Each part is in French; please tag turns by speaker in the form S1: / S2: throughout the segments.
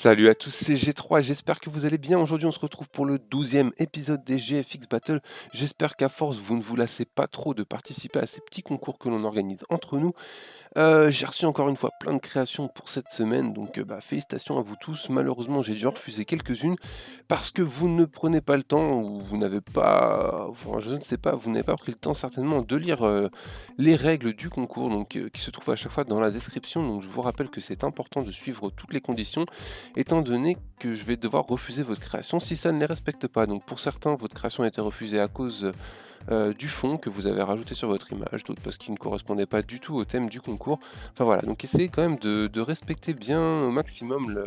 S1: Salut à tous, c'est G3, j'espère que vous allez bien. Aujourd'hui, on se retrouve pour le 12e épisode des GFX Battle. J'espère qu'à force, vous ne vous lassez pas trop de participer à ces petits concours que l'on organise entre nous. J'ai reçu encore une fois plein de créations pour cette semaine, donc félicitations à vous tous. Malheureusement, j'ai dû en refuser quelques-unes parce que vous ne prenez pas le temps ou vous n'avez pas, enfin, je ne sais pas, vous n'avez pas pris le temps certainement de lire les règles du concours, donc qui se trouvent à chaque fois dans la description. Donc je vous rappelle que c'est important de suivre toutes les conditions, étant donné que je vais devoir refuser votre création si ça ne les respecte pas. Donc pour certains, votre création a été refusée à cause du fond que vous avez rajouté sur votre image, d'autres parce qu'il ne correspondait pas du tout au thème du concours. Enfin voilà, donc essayez quand même de respecter bien au maximum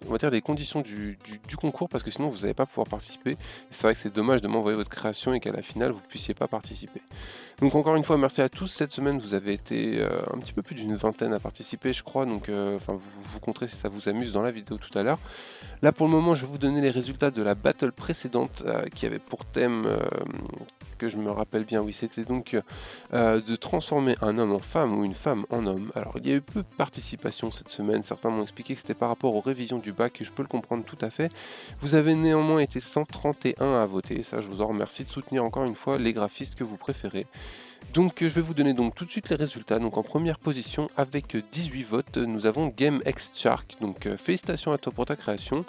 S1: on va dire les conditions du concours, parce que sinon vous n'allez pas pouvoir participer. Et c'est vrai que c'est dommage de m'envoyer votre création et qu'à la finale vous ne puissiez pas participer. Donc encore une fois, merci à tous. Cette semaine, vous avez été un petit peu plus d'une vingtaine à participer, je crois. Donc vous compterez si ça vous amuse dans la vidéo tout à l'heure. Là pour le moment, je vais vous donner les résultats de la battle précédente qui avait pour thème que je me rappelle bien, oui, c'était donc de transformer un homme en femme ou une femme en homme. Alors, il y a eu peu de participation cette semaine. Certains m'ont expliqué que c'était par rapport aux révisions du bac, et je peux le comprendre tout à fait. Vous avez néanmoins été 131 à voter. Ça, je vous en remercie de soutenir encore une fois les graphistes que vous préférez. Donc, je vais vous donner donc tout de suite les résultats. Donc, en première position, avec 18 votes, nous avons Game X Shark. Donc, félicitations à toi pour ta création.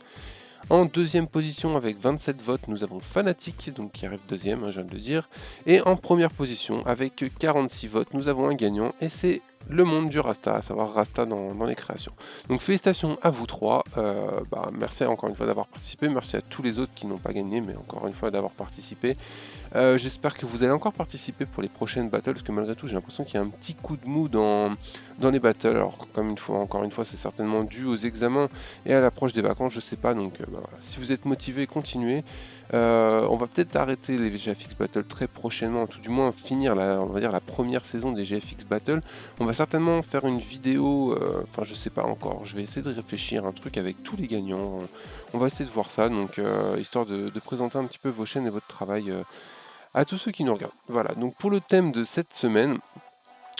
S1: En deuxième position, avec 27 votes, nous avons Fnatic, donc qui arrive deuxième, je viens de le dire. Et en première position, avec 46 votes, nous avons un gagnant, et c'est le monde du Rasta, à savoir Rasta dans les créations. Donc félicitations à vous trois, merci encore une fois d'avoir participé, merci à tous les autres qui n'ont pas gagné, mais encore une fois d'avoir participé. J'espère que vous allez encore participer pour les prochaines battles, parce que malgré tout j'ai l'impression qu'il y a un petit coup de mou dans les battles. Alors encore une fois, c'est certainement dû aux examens et à l'approche des vacances, je sais pas, donc voilà. Si vous êtes motivé, continuez. On va peut-être arrêter les GFX Battle très prochainement, tout du moins finir on va dire la première saison des GFX Battle. On va certainement faire une vidéo, je sais pas encore, je vais essayer de réfléchir, un truc avec tous les gagnants. On va essayer de voir ça, donc histoire de présenter un petit peu vos chaînes et votre travail à tous ceux qui nous regardent. Voilà, donc pour le thème de cette semaine,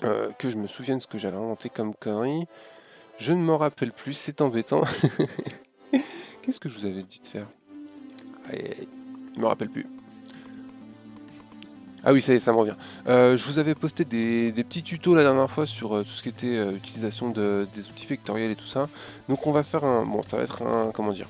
S1: que je me souvienne ce que j'avais inventé comme connerie, je ne m'en rappelle plus, c'est embêtant. Qu'est-ce que je vous avais dit de faire? Aïe, aïe, aïe, je me rappelle plus. Ah oui, ça y est, ça me revient. Je vous avais posté des petits tutos la dernière fois sur tout ce qui était utilisation des outils vectoriels et tout ça. Donc on va faire ça va être comment dire,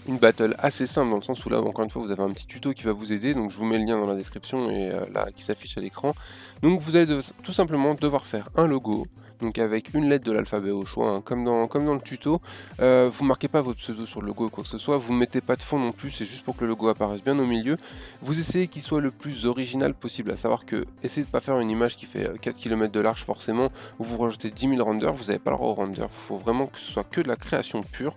S1: une battle assez simple, dans le sens où là, encore une fois, vous avez un petit tuto qui va vous aider, donc je vous mets le lien dans la description et là, qui s'affiche à l'écran. Donc vous allez tout simplement devoir faire un logo, donc avec une lettre de l'alphabet au choix, hein, comme dans le tuto. Vous marquez pas votre pseudo sur le logo ou quoi que ce soit, vous ne mettez pas de fond non plus, c'est juste pour que le logo apparaisse bien au milieu. Vous essayez qu'il soit le plus original possible, à savoir que essayez de ne pas faire une image qui fait 4 km de large forcément, où vous rajoutez 10 000 renders, vous n'avez pas le droit au render, il faut vraiment que ce soit que de la création pure.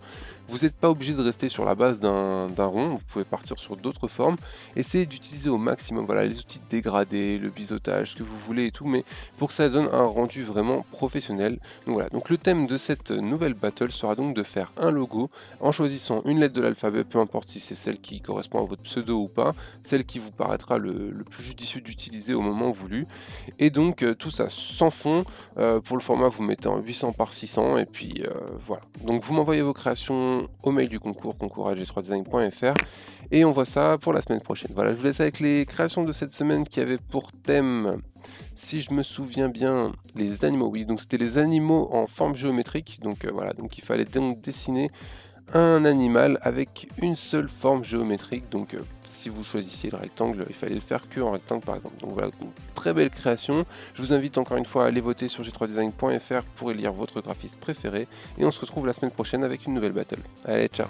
S1: Vous n'êtes pas obligé de rester sur la base d'un rond, vous pouvez partir sur d'autres formes. Essayez d'utiliser au maximum les outils de dégradé, le biseautage, ce que vous voulez et tout, mais pour que ça donne un rendu vraiment professionnel. Donc voilà, donc le thème de cette nouvelle battle sera donc de faire un logo en choisissant une lettre de l'alphabet, peu importe si c'est celle qui correspond à votre pseudo ou pas, celle qui vous paraîtra le plus judicieux d'utiliser au moment voulu. Et donc tout ça sans fond. Pour le format, vous mettez en 800 par 600 et puis voilà. Donc vous m'envoyez vos créations au mail du concours, concours@g3design.fr, et on voit ça pour la semaine prochaine. Voilà, je vous laisse avec les créations de cette semaine qui avaient pour thème, si je me souviens bien, les animaux. Oui, donc c'était les animaux en forme géométrique. Donc voilà, donc il fallait donc dessiner un animal avec une seule forme géométrique. Donc si vous choisissiez le rectangle, il fallait le faire que en rectangle par exemple. Donc voilà, une très belle création. Je vous invite encore une fois à aller voter sur g3design.fr pour élire votre graphiste préféré, et on se retrouve la semaine prochaine avec une nouvelle battle. Allez, ciao.